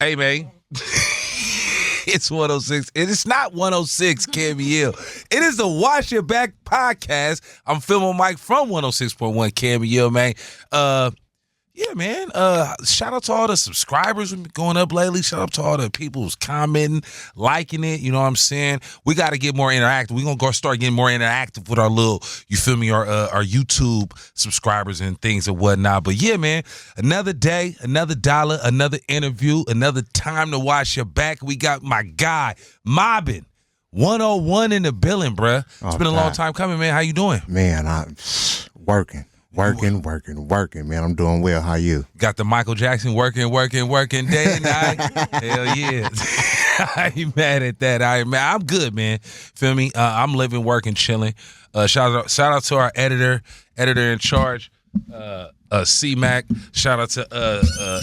Hey, man. It's 106. It is not 106, Cameo. It is the Wash Your Back podcast. I'm filming Mike from 106.1 Cameo, man. Yeah, man. Shout out to all the subscribers who've been going up lately. Shout out to all the people who's commenting, liking it. You know what I'm saying? We got to get more interactive. We're going to go start getting more interactive with our little, you feel me, our YouTube subscribers and things and whatnot. But yeah, man, another day, another dollar, another interview, another time to wash your back. We got my guy, Mobbin101 in the building, bruh. It's been a long time coming, man. How you doing? Man, I'm working, man. I'm doing well. How you? Got the Michael Jackson working day and night. Hell yeah. I ain't mad at that. I'm good, man. Feel me? I'm living, working, chilling. Shout out to our editor in charge, C-Mac. Shout out to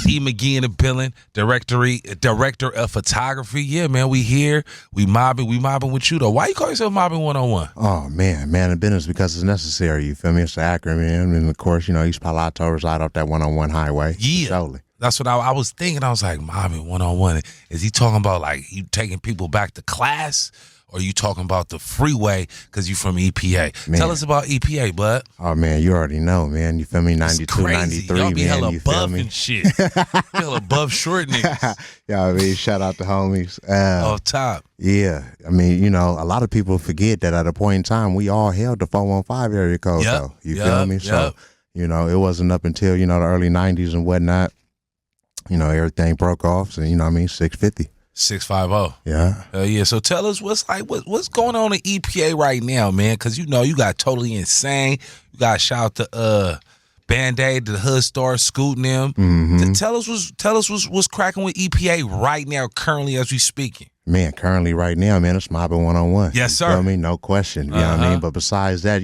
E. McGee in the building, director of photography. Yeah, man, we here. We mobbing with you, though. Why you call yourself Mobbin101? Oh, man of business because it's necessary. You feel me? It's an acronym. And, of course, East Palo Alto is right off that 101 highway. Yeah. Totally. That's what I was thinking. I was like, Mobbin101. Is he talking about, like, you taking people back to class? Or you talking about the freeway because you from EPA? Man. Tell us about EPA, bud. Oh, man, you already know, man. You feel me? 92, 93, y'all be man. hella you buff feel me? and shit. Hella buff short niggas. Yeah, I mean, shout out to homies. Off top. Yeah. I mean, a lot of people forget that at a point in time, we all held the 415 area code, though. You feel me? So, it wasn't up until, the early 90s and whatnot. Everything broke off. So, 650. 650. Yeah. Yeah. So tell us what's going on in EPA right now, man? Because you got Totally Insane. You got shout out to Band-Aid, the Hood Star, Scooting them. Mm-hmm. Tell us what's cracking with EPA right now, currently as we speaking. Man, currently right now, man, it's Mobbin101. Yes, sir. You feel me? No question. You know what I mean? But besides that,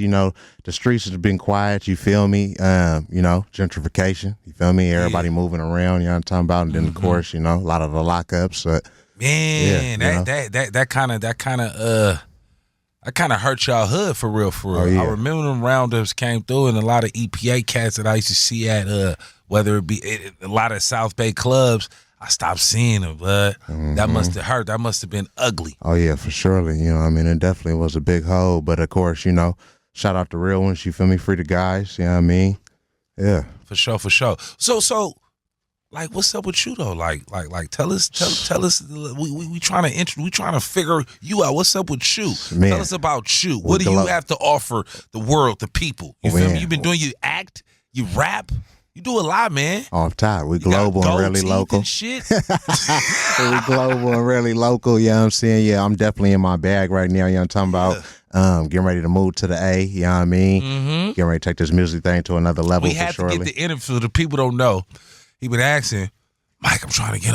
the streets have been quiet. You feel me? Gentrification. You feel me? Everybody moving around. You know what I'm talking about? And then, of course, a lot of the lockups. Man, that kind of hurt y'all hood for real. Oh, yeah. I remember them roundups came through, and a lot of EPA cats that I used to see at whether it be a lot of South Bay clubs, I stopped seeing them, but that must have hurt. That must have been ugly. Oh yeah, for surely. It definitely was a big hole. But of course, shout out the real ones. You feel me? Free the guys. You know what I mean? Yeah, for sure. So. Like, what's up with you though? Like, tell us. We trying to figure you out. What's up with you? Man. Tell us about you. What do you have to offer the world, the people? You feel me? You been doing. You act. You rap. You do a lot, man. Off top, we global and really local. And shit. We global and really local. You know what I'm saying? Yeah, I'm definitely in my bag right now. You know what I'm talking about? Getting ready to move to the A. You know what I mean? Mm-hmm. Getting ready to take this music thing to another level. We had to get the interview. The people don't know. He been asking, Mike, I'm trying to get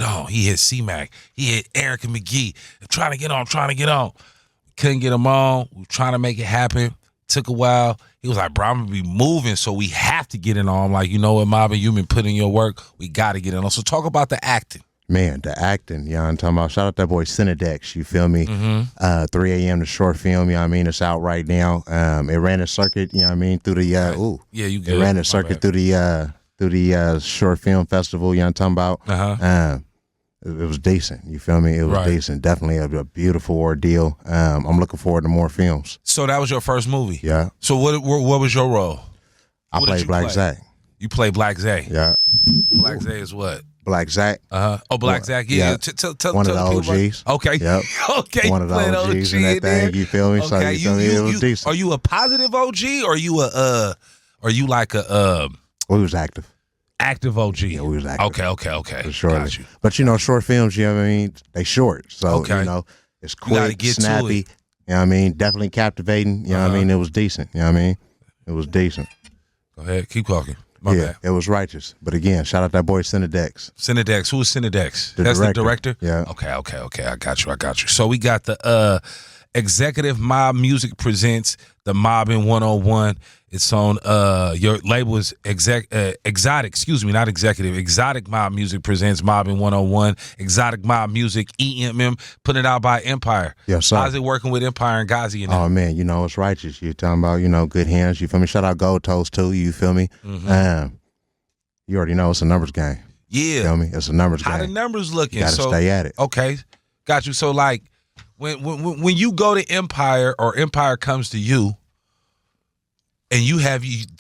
on. He hit C-Mac. He hit Eric and McGee. I'm trying to get on. Couldn't get him on. We were trying to make it happen. Took a while. He was like, bro, I'm going to be moving, so we have to get it on. I'm like, you know what, Mobbin, you've been putting your work. We got to get it on. So talk about the acting. Man, the acting, you know what I'm talking about? Shout out that boy Cinedex, you feel me? 3 a.m. the short film, you know what I mean? It's out right now. It ran a circuit, you know what I mean, through the, Yeah, you good. It ran a circuit through the short film festival, you know what I'm talking about? It was decent, you feel me? It was decent. Definitely a beautiful ordeal. I'm looking forward to more films. So that was your first movie? Yeah. So what was your role? I played Black Zach. You played Black Zach? Yeah. Black Zach is what? Black Zach. Oh, Black Zach. Yeah. Tell one of the OGs. Okay. Yep. Okay. One of the OGs in that thing. You feel me? Okay. So it was decent. Are you a positive OG or are you like a We was active. Active OG. Yeah, we was active. Okay. For sure. Got you. But short films, you know what I mean? They short. So it's quick, snappy. You know what I mean? Definitely captivating. You know what I mean? It was decent. You know what I mean? It was decent. Go ahead. Keep talking. My bad. It was righteous. But again, shout out that boy Cinedex. Cinedex. Who is Cinedex? That's the director? Yeah. Okay. I got you. So we got the Executive Mob Music presents the Mobbin101. It's on your label is Exotic, not Executive. Exotic Mob Music presents Mobbin101. Exotic Mob Music, EMM, putting it out by Empire. Yes, sir. How's it working with Empire and Ghazi? Oh man, it's righteous. You're talking about, good hands, you feel me? Shout out Gold Toast too, you feel me? You already know it's a numbers game. Yeah. You feel me? It's a numbers game. How the numbers looking? You got to stay at it. Okay, got you. So like when you go to Empire or Empire comes to you, and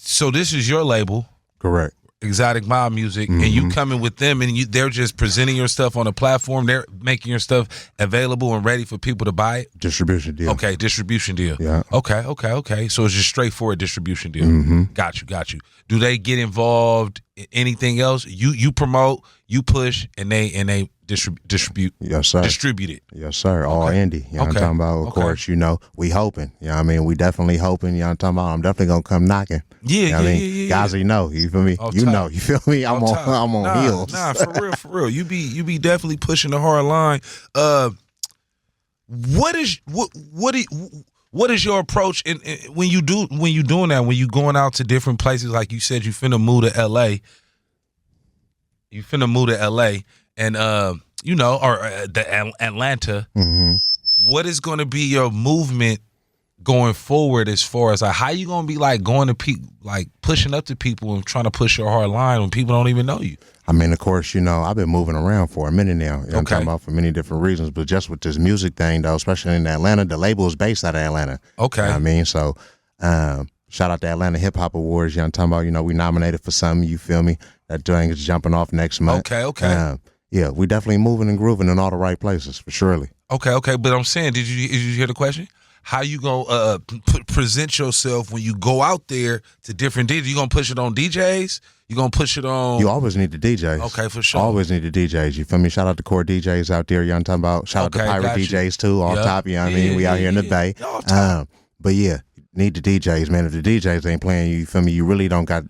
so this is your label, correct? Exotic Mob Music, and you coming with them, and they're just presenting your stuff on a platform. They're making your stuff available and ready for people to buy it. Distribution deal. Okay, distribution deal. Yeah. Okay. So it's just straightforward distribution deal. Got you. Do they get involved in anything else? You promote, you push, and they distribute. Yes, sir. Distribute it. Yes, sir. All indie. You know what I'm talking about? Of course, we hoping. You know what I mean? We definitely hoping. You know what I'm talking about? I'm definitely going to come knocking. Yeah, yeah. Guys, you know. You feel me? You feel me? I'm on heels. Nah, for real. You be definitely pushing the hard line. What is your approach when you doing that, when you going out to different places, like you said you finna move to LA. You finna move to LA and the Atlanta. What is going to be your movement going forward as far as like how you going to be like going to people, like pushing up to people and trying to push your hard line when people don't even know you? I mean, of course, I've been moving around for a minute now. I'm talking about for many different reasons, but just with this music thing, though, especially in Atlanta, the label is based out of Atlanta. Okay. You know what I mean? So, shout out to Atlanta Hip Hop Awards. I'm talking about, we nominated for something, you feel me? That thing is jumping off next month. Okay. Yeah, we definitely moving and grooving in all the right places, for surely. Okay. But I'm saying, did you hear the question? How you gonna present yourself when you go out there to different DJs? You gonna push it on DJs? You gonna push it on? You always need the DJs. Okay, for sure. Always need the DJs. You feel me? Shout out to core DJs out there. You know what I'm talking about? Shout out to pirate DJs too. Off top, you know what I mean? We out here in the Bay. But yeah, need the DJs, man. If the DJs ain't playing you feel me? You really don't got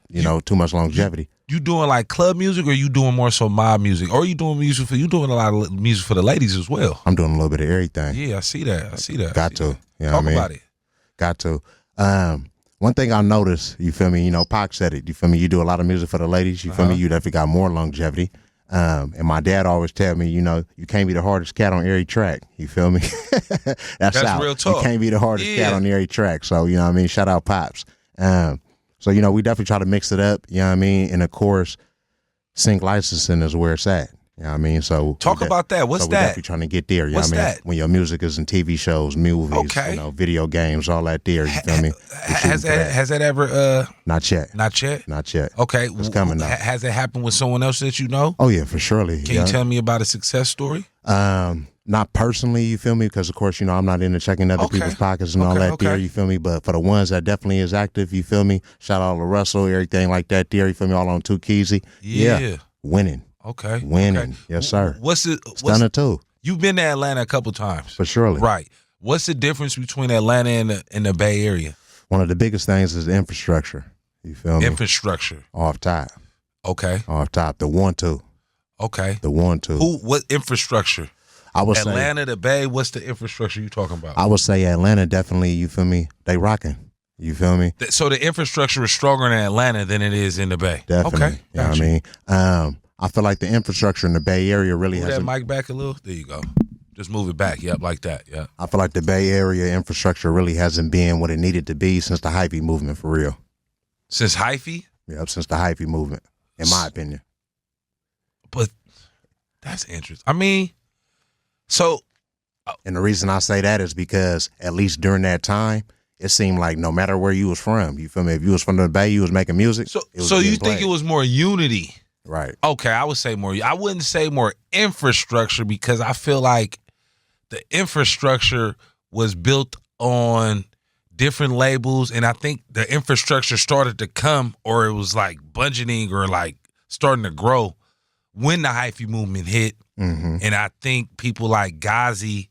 too much longevity. You doing like club music, or you doing more so mob music, or you doing a lot of music for the ladies as well? I'm doing a little bit of everything. Yeah, I see that. Got to. You know Talk what I mean? about it. Got to. One thing I noticed, you feel me? Pac said it. You feel me? You do a lot of music for the ladies. You feel me? You definitely got more longevity. And my dad always tell me, you can't be the hardest cat on every track. You feel me? That's out. Real talk. You can't be the hardest cat on every track. So, you know what I mean? Shout out Pops. So, we definitely try to mix it up. You know what I mean? And of course, sync licensing is where it's at. You know what I mean? So talk about that. What's so that? We're definitely trying to get there. You know what I mean? That? When your music is in TV shows, movies, video games, all that there. You feel me? Has that ever? Not yet. Not yet. Not yet. Okay, it's coming up. Has it happened with someone else that you know? Oh yeah, for surely. Can you tell me about a success story? Not personally, you feel me? Because of course, I'm not into checking other people's pockets and all that there. You feel me? But for the ones that definitely is active, you feel me? Shout out to Russell, everything like that there. You feel me? All on 2 Keezy. Yeah. Winning. Okay. Winning. Okay. Yes, sir. Stunner too. You've been to Atlanta a couple times. For surely. Right. What's the difference between Atlanta and the Bay Area? One of the biggest things is the infrastructure. You feel me? Infrastructure. Off top. Okay. Off top. The 1-2. Okay. The 1-2. What infrastructure? I would Atlanta, the Bay, what's the infrastructure you talking about? I would say Atlanta definitely, you feel me? They rocking. You feel me? So the infrastructure is stronger in Atlanta than it is in the Bay. Definitely. Okay. You know what I mean? I feel like the infrastructure in the Bay Area really has. Move that mic back a little. There you go. Just move it back. Yep, like that. Yeah. I feel like the Bay Area infrastructure really hasn't been what it needed to be since the hyphy movement, for real. Since hyphy? Yep, since the hyphy movement, in my opinion. But that's interesting. I mean, so. And the reason I say that is because at least during that time, it seemed like no matter where you was from, you feel me? If you was from the Bay, you was making music. So you think it was more unity? Right. Okay, I would say more. I wouldn't say more infrastructure because I feel like the infrastructure was built on different labels, and I think the infrastructure started to come, or it was like budgeting or like starting to grow when the hyphy movement hit. Mm-hmm. And I think people like Ghazi,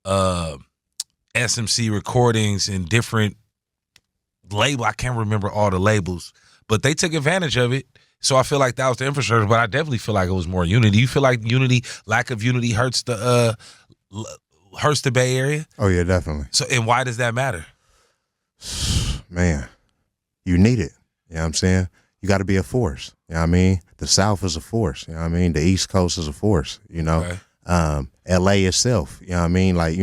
SMC Recordings, and different label. I can't remember all the labels, but they took advantage of it. So I feel like that was the infrastructure, but I definitely feel like it was more unity. You feel like lack of unity hurts the Bay Area? Oh yeah, definitely. So, and why does that matter? Man, you need it. You know what I'm saying? You got to be a force. You know what I mean? The South is a force. You know what I mean? The East Coast is a force, Okay. LA itself, you know what I mean? Like,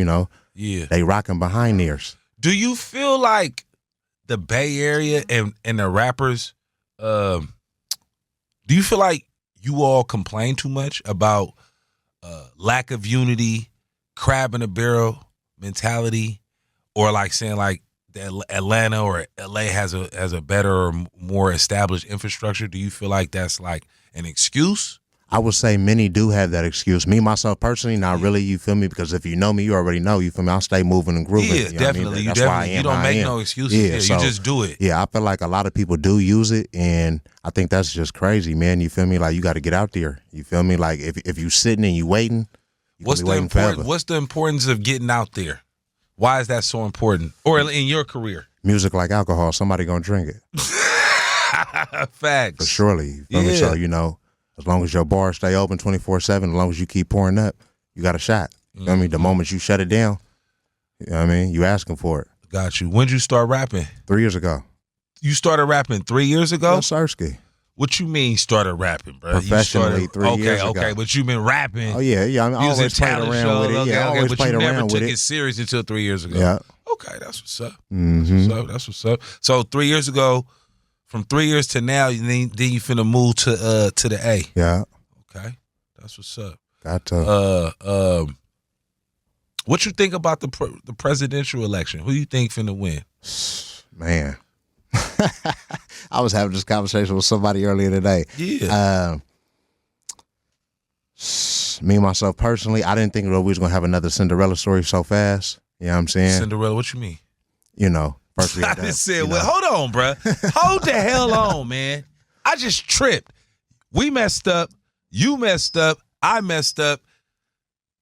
yeah, they rocking behind theirs. Do you feel like the Bay Area and the rappers, do you feel like you all complain too much about lack of unity, crab in a barrel mentality, or like saying like that Atlanta or LA has a better or more established infrastructure? Do you feel like that's like an excuse? I would say many do have that excuse. Me, myself, personally, not really, you feel me? Because if you know me, you already know, you feel me? I'll stay moving and grooving. Yeah, definitely. That's why I am. You don't make no excuses. Yeah, so, you just do it. Yeah, I feel like a lot of people do use it, and I think that's just crazy, man. You feel me? Like, you got to get out there. You feel me? Like, if you sitting and you waiting, what's the importance of getting out there? Why is that so important? Or in your career? Music like alcohol. Somebody going to drink it. Facts. For surely. You feel me? So, you know, as long as your bars stay open 24/7, as long as you keep pouring up, you got a shot. You know what I mean? The moment you shut it down, you know what I mean? You asking for it. Got you. When did you start rapping? 3 years ago. You started rapping 3 years ago? Yes, Sirski. What you mean started rapping, bro? Professionally, 3 years ago. Okay, but you've been rapping. Oh, yeah. I always played around with it. Yeah, I always played around with it. But you never took it serious until 3 years ago. Yeah. Okay, that's what's up. That's what's up. So 3 years ago, from 3 years to now, then you finna move to the A. Yeah. Okay, that's what's up. Got to. What you think about the presidential election? Who you think finna win? Man. I was having this conversation with somebody earlier today. Yeah. Me, myself, personally, I didn't think that we was going to have another Cinderella story so fast. You know what I'm saying? Cinderella, what you mean? You know, firstly. I just said, well, hold on, bro. Hold the hell on, man. I just tripped. We messed up. You messed up. I messed up.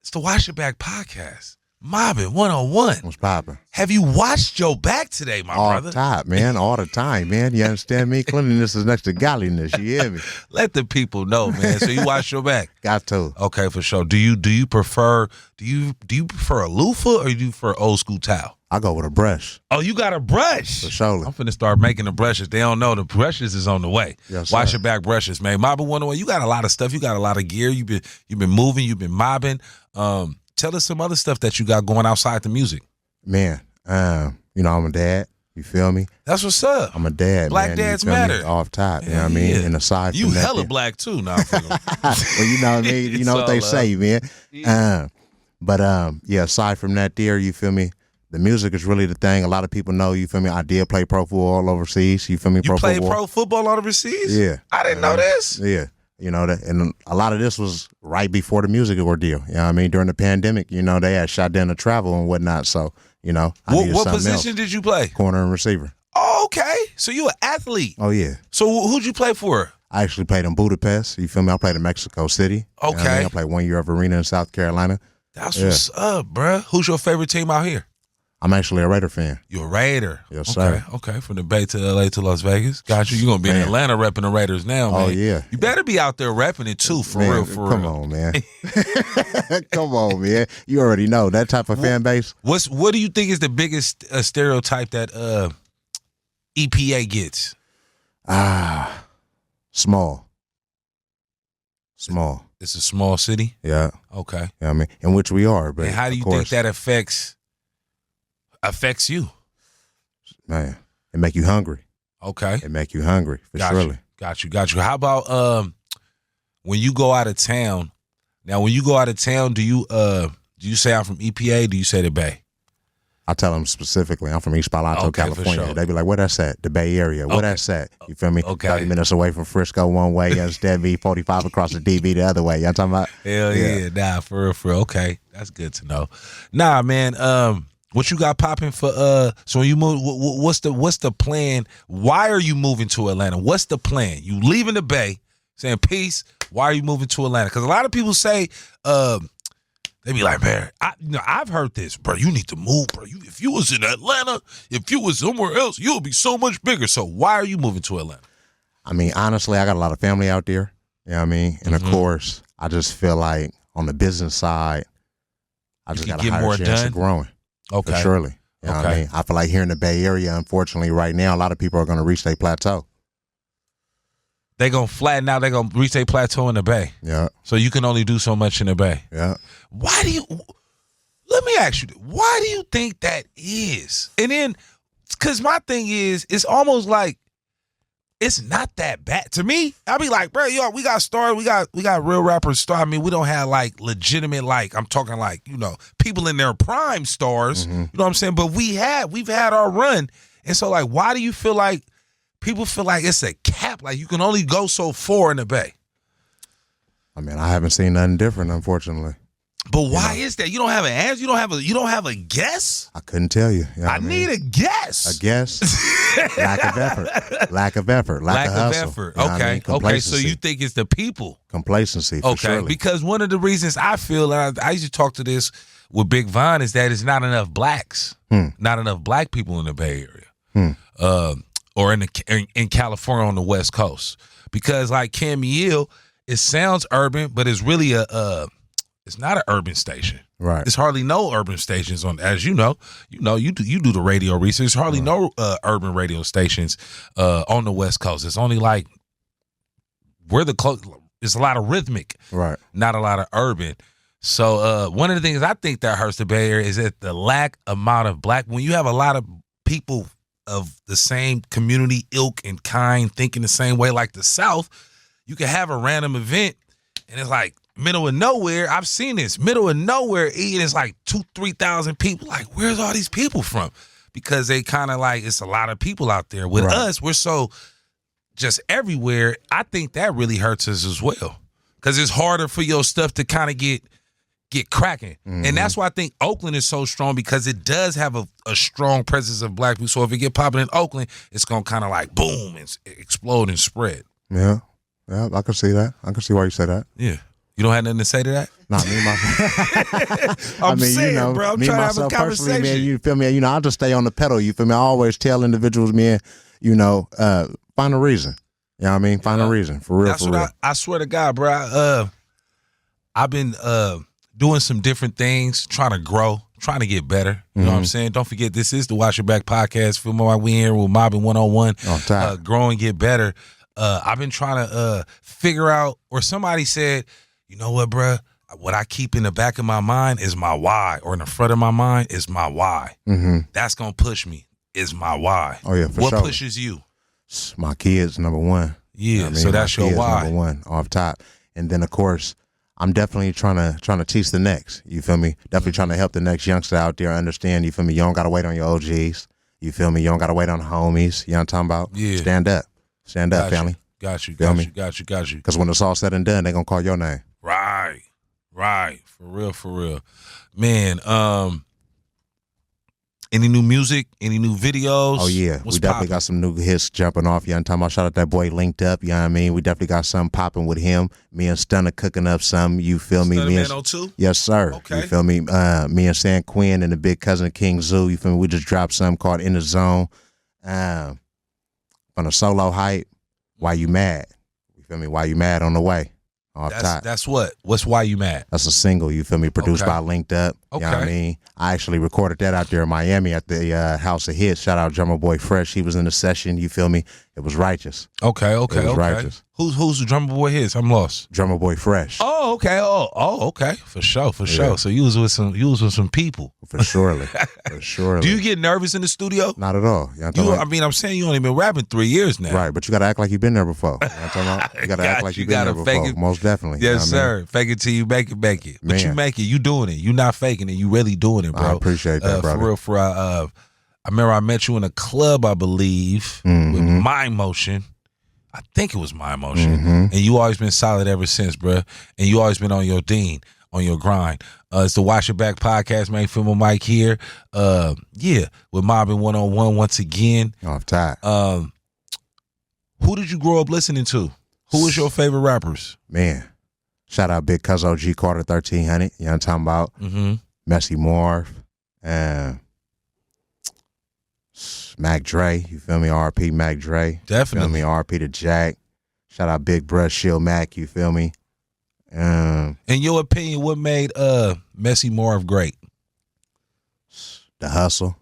It's the Wash Your Back podcast. Mobbin101. What's poppin'? Have you washed your back today, my brother? All the time, man. All the time, man. You understand me? Cleanliness is next to godliness. You hear me? Let the people know, man. So you wash your back? Got to. Okay, for sure. Do you prefer a loofah or do you prefer old school towel? I go with a brush. Oh, you got a brush? For sure. I'm finna start making the brushes. They don't know the brushes is on the way. Yes, Wash sir. your back brushes, man. Mobbin101, you got a lot of stuff. You got a lot of gear. You've been moving. You've been mobbing. Tell us some other stuff that you got going outside the music. Man, you know, I'm a dad. You feel me? That's what's up. I'm a dad, Black man. dads you feel matter. Me? Off top, you know what I mean? And aside from you that, hella black too now. well, you know what I mean? You know what they say, man. Yeah. Yeah, aside from that there, you feel me? The music is really the thing. A lot of people know, you feel me? I did play pro football overseas. You feel me? You played pro football overseas? Yeah. I didn't know this. Yeah. You know, and a lot of this was right before the music ordeal. You know what I mean? During the pandemic, you know, they had shut down the travel and whatnot. So, you know, what position did you play? Corner and receiver. Oh, okay. So you an athlete. Oh, yeah. So who'd you play for? I actually played in Budapest. You feel me? I played in Mexico City. Okay. You know what I mean? I played 1 year of arena in South Carolina. That's what's up, bruh. Who's your favorite team out here? I'm actually a Raider fan. You're a Raider. Yes, sir. Okay. From the Bay to LA to Las Vegas. Got you. You're going to be in Atlanta repping the Raiders now, man. Oh, yeah. You better be out there repping it, too, for real. Come on, man. Come on, man. You already know that type of fan base. What do you think is the biggest stereotype that EPA gets? Small. It's a small city? Yeah. Okay. You know what I mean? In which we are. But and how do you think that affects you? Man, it make you hungry. Okay. It make you hungry, for surely. Got you. How about when you go out of town? Now, when you go out of town, do you say I'm from EPA? Do you say the Bay? I tell them specifically, I'm from East Palo Alto, California. Sure. They be like, where that's at? The Bay Area. Where that's at? You feel me? Okay. 30 minutes away from Frisco one way. You understand me? 45 across the DB the other way. You know what I'm talking about? Hell yeah. Nah, for real. Okay. That's good to know. Nah, man, what you got popping for so when you move, what's the plan? Why are you moving to Atlanta? What's the plan? You leaving the Bay, saying peace. Why are you moving to Atlanta? Because a lot of people say they be like, man, I've heard this, bro. You need to move, bro. If you was in Atlanta, if you was somewhere else, you'll be so much bigger. So why are you moving to Atlanta? I mean, honestly, I got a lot of family out there. You know what I mean? And of course, I just feel like on the business side, I just got a higher chance of growing. Okay. For surely. You know what I mean? I feel like here in the Bay Area, unfortunately, right now, a lot of people are going to reach their plateau. They're going to flatten out. They're going to reach their plateau in the Bay. Yeah. So you can only do so much in the Bay. Yeah. Let me ask you, why do you think that is? And then, because my thing is, it's almost like it's not that bad to me. I be like, bro, yo, we got stars, we got real rappers star. I mean, we don't have like legitimate, like I'm talking like, you know, people in their prime stars. You know what I'm saying? But we've had our run, and so like, why do you feel like people feel like it's a cap? Like you can only go so far in the Bay. I mean, I haven't seen nothing different, unfortunately. But why is that? You don't have an answer. You don't have a guess. I couldn't tell you. I need a guess. A guess. Lack of effort. Lack of effort. Lack of hustle. Effort. You know okay. Okay. So you think it's the people? Complacency. For surely. Because one of the reasons I feel, and I used to talk to this with Big Von, is that it's not enough blacks, not enough black people in the Bay Area, or in California on the West Coast. Because like Camille, it sounds urban, but it's really it's not an urban station. Right. There's hardly no urban stations on, as you know, you do the radio research. There's hardly no urban radio stations on the West Coast. It's only like it's a lot of rhythmic, right? Not a lot of urban. So one of the things I think that hurts the Bay Area is that the lack amount of black. When you have a lot of people of the same community, ilk, and kind thinking the same way, like the South, you can have a random event, and it's like, middle of nowhere, I've seen this. Middle of nowhere, and it's like 2,000-3,000 people. Like, where's all these people from? Because they kind of like, it's a lot of people out there. With us, we're so just everywhere. I think that really hurts us as well. Because it's harder for your stuff to kind of get cracking. And that's why I think Oakland is so strong, because it does have a strong presence of black people. So if it get popping in Oakland, it's going to kind of like boom and explode and spread. Yeah. Yeah, I can see that. I can see why you say that. Yeah. You don't have nothing to say to that? Not me, myself. I'm saying, bro. I'm trying to have a conversation. Man, you feel me? I'll just stay on the pedal. You feel me? I always tell individuals, man, find a reason. You know what I mean? Find a reason. For real, for real. I swear to God, bro. I've been doing some different things, trying to grow, trying to get better. You know what I'm saying? Don't forget, this is the Watch Your Back podcast. Feel like we here with Mobbin101. Grow and get better. I've been trying to figure out, or somebody said, you know what, bruh? What I keep in the back of my mind is my why, or in the front of my mind is my why. That's going to push me, is my why. Oh, yeah, for sure. What pushes you? My kids, number one. Yeah, you know so that's your why. Number one, off top. And then, of course, I'm definitely trying to teach the next. You feel me? Definitely trying to help the next youngster out there understand. You feel me? You don't got to wait on your OGs. You feel me? You don't got to wait on the homies. You know what I'm talking about? Yeah. Stand up. Stand up, family. Got you. Because when it's all said and done, they're going to call your name. Right. For real. Man, any new music? Any new videos? Oh, yeah. We definitely got some new hits jumping off. You know what I'm talking about? Shout out that boy Linked Up. You know what I mean? We definitely got something popping with him. Me and Stunner cooking up something. You feel me? Stunner Man 02? Yes, sir. Okay. You feel me? Me and San Quinn and the big cousin King Zoo. You feel me? We just dropped something called In the Zone. On a solo hype. Why You Mad? You feel me? Why You Mad on the way. That's what? What's Why You Mad? That's a single, you feel me? Produced by Linked Up. You know what I mean? I actually recorded that out there in Miami at the House of Hits. Shout out Drummer Boy Fresh. He was in the session, you feel me? It was righteous. Okay. It was righteous. Who's the Drummer Boy Hits? I'm lost. Drummer Boy Fresh. Oh, okay. Oh, okay. For sure. So you was with some people. For surely. Do you get nervous in the studio? Not at all. You know I'm saying you only been rapping 3 years now. Right, but you got to act like you've been there before. You know what I'm talking about? You got to act like you've been there before. Most definitely. Yes, sir. Fake it till you make it. But Man. you make it. You doing it. You not faking it. You really doing it, bro. I appreciate that, brother. For real. I remember I met you in a club, I believe, with My Motion. I think it was My Motion. And you always been solid ever since, bro. And you always been on your dean, on your grind. It's the Watch Your Back podcast, man. Film Mike here. With Mobbin101 once again. Off top. Who did you grow up listening to? Who was your favorite rappers? Man, shout out Big Cuz OG Carter 1300. You know what I'm talking about? Messy Marv. Mac Dre, you feel me? RP Mac Dre. Definitely. You feel me? RP to Jack. Shout out Big Bruh, Shill Mac, you feel me? In your opinion, what made Messy Marv great? The hustle.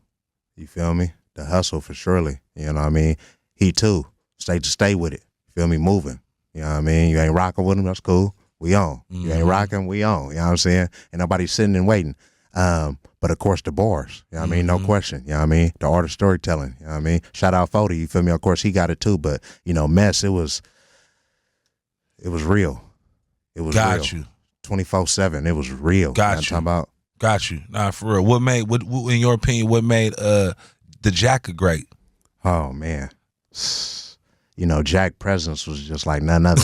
You feel me? The hustle for surely. You know what I mean? He too. Stay with it. You feel me? Moving. You know what I mean? You ain't rocking with him, that's cool. We on. You ain't rocking, we on. You know what I'm saying? And nobody sitting and waiting. But of course the bars, you know what I mean? No question, you know what I mean? The art of storytelling, you know what I mean? Shout out Fody, you feel me? Of course he got it too, but Mess, it was real. It was Got real. you. 24/7, it was real. Got you. Talking about. Got you. Nah, for real. What in your opinion, what made the Jack great? Oh man. Jack presence was just like none other.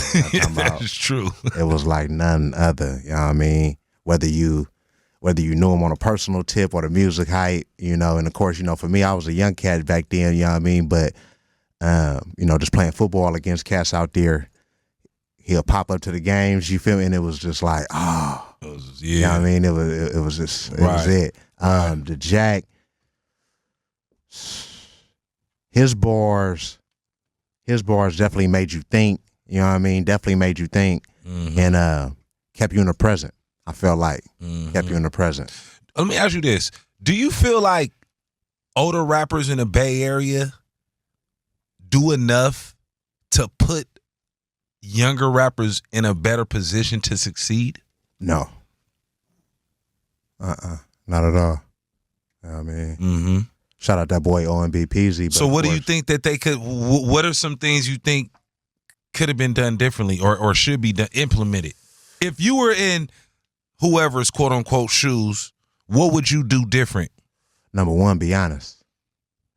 That's true. It was like none other. You know what I mean? Whether you knew him on a personal tip or the music hype, and of course, for me, I was a young cat back then, you know what I mean? But, just playing football against cats out there, he'll pop up to the games, you feel me? And it was just like, you know what I mean? It was it. The Jack, his bars definitely made you think, you know what I mean? Definitely made you think, and kept you in the present. I felt like kept you in the present. Let me ask you this. Do you feel like older rappers in the Bay Area do enough to put younger rappers in a better position to succeed? No. Not at all. You know what I mean? Shout out that boy OMB Peasy. So what do you think that they could, what are some things you think could have been done differently or should be done, implemented? If you were in whoever's quote unquote shoes, what would you do different? Number one, be honest.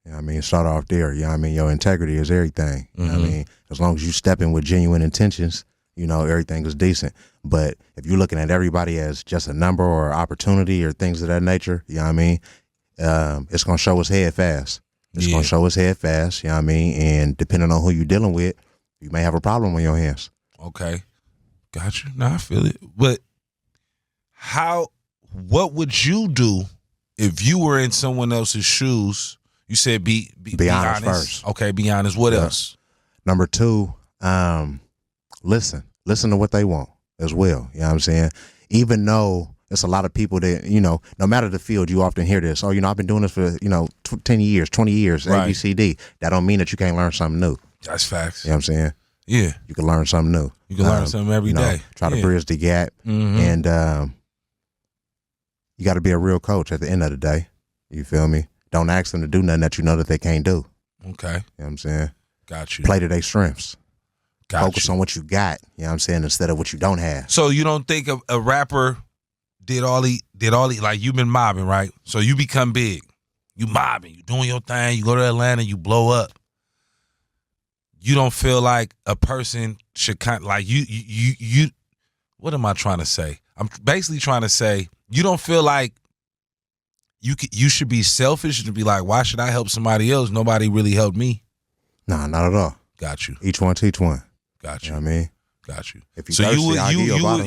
You know what I mean? Start off there. You know what I mean? Your integrity is everything. You know what I mean? As long as you step in with genuine intentions, everything is decent. But if you're looking at everybody as just a number or opportunity or things of that nature, you know what I mean? It's going to show its head fast. It's going to show its head fast, you know what I mean? And depending on who you're dealing with, you may have a problem on your hands. Okay. Got you. No, I feel it. But what would you do if you were in someone else's shoes? You said be honest first. Okay, be honest. What else? Number two, listen to what they want as well. You know what I'm saying? Even though it's a lot of people that, no matter the field, you often hear this. Oh, I've been doing this for, 10 years, 20 years, right. ABCD. That don't mean that you can't learn something new. That's facts. You know what I'm saying? Yeah. You can learn something new. You can learn something every day. Try to bridge the gap. And you got to be a real coach at the end of the day. You feel me? Don't ask them to do nothing that you know that they can't do. Okay. You know what I'm saying? Got you. Play to their strengths. Focus on what you got, you know what I'm saying, instead of what you don't have. So you don't think a rapper did all he like you've been mobbing, right? So you become big. You mobbing, you doing your thing, you go to Atlanta, you blow up. You don't feel like a person should like you what am I trying to say? I'm basically trying to say you don't feel like you should be selfish to be like, why should I help somebody else? Nobody really helped me. Nah, not at all. Got you. Each one teach one. Got you. You know what I mean? Got you. If you so thirsty,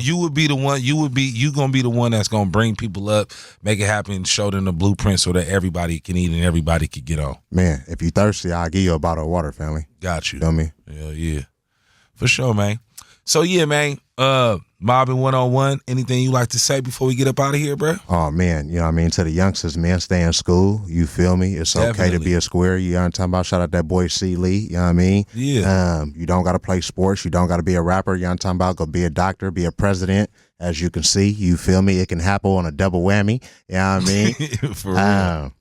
you would be the one. You gonna be the one that's gonna bring people up, make it happen, show them the blueprint so that everybody can eat and everybody can get on. Man, if you thirsty, I'll give you a bottle of water, family. Got you. Feel me? Yeah, for sure, man. So yeah, man. Mobbin101. Anything you like to say before we get up out of here, bro? Oh man, you know what I mean? To the youngsters, man, stay in school. You feel me? It's okay to be a square. You know what I'm talking about? Shout out that boy C. Lee. You know what I mean? Yeah. You don't gotta play sports. You don't gotta be a rapper. You know what I'm talking about? Go be a doctor, be a president. As you can see, you feel me? It can happen on a double whammy. You know what I mean? For real.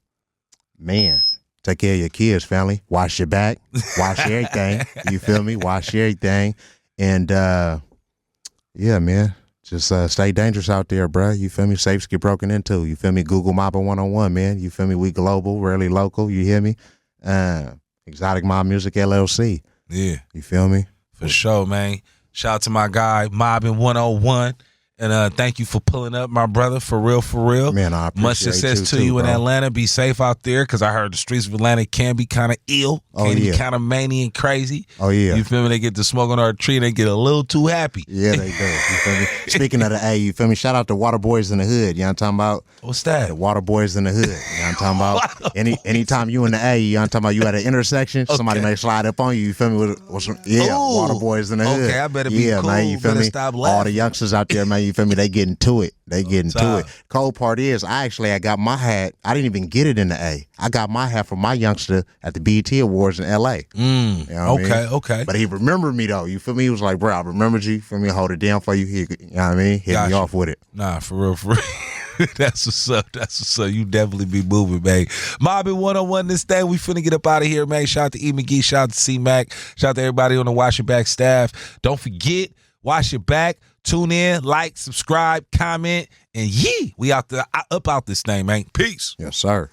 Man. Take care of your kids, family. Wash your back. Wash everything. You feel me? Wash everything. And yeah, man. Just stay dangerous out there, bro. You feel me? Safes get broken into. You feel me? Google Mobbin101, man. You feel me? We global, rarely local. You hear me? Exotic Mob Music LLC. Yeah. You feel me? For sure, man. Shout out to my guy, Mobbin101. And thank you for pulling up, my brother. For real. Man, I appreciate much success to you in Atlanta. Be safe out there, because I heard the streets of Atlanta can be kind of ill. Can be kind of many and crazy. Oh, yeah. You feel me? They get to smoke on our tree and they get a little too happy. Yeah, they do. You feel me? Speaking of the A, you feel me? Shout out to Water Boys in the Hood. You know what I'm talking about? What's that? The Water Boys in the Hood. You know what I'm talking about? Anytime you in the A, you know what I'm talking about? You at an intersection, somebody may slide up on you. You feel me? Water Boys in the Hood. Okay, I better be cool. Man, you feel me? Stop laughing. All the youngsters out there, man, you feel me? They getting to it. Cold part is, I got my hat. I didn't even get it in the A. I got my hat from my youngster at the BET Awards in L.A. You know what I mean? Okay. But he remembered me, though. You feel me? He was like, bro, I remembered you. You feel me? Hold it down for you. You know what I mean? Hit me off with it. Nah, for real. That's what's up. That's what's up. You definitely be moving, man. Mobbin101 this day. We finna get up out of here, man. Shout out to E. McGee. Shout out to C-Mac. Shout out to everybody on the Wash Your Back staff. Don't forget, wash your back. Tune in, like, subscribe, comment, and we out there, up out this thing, man. Peace. Yes, sir.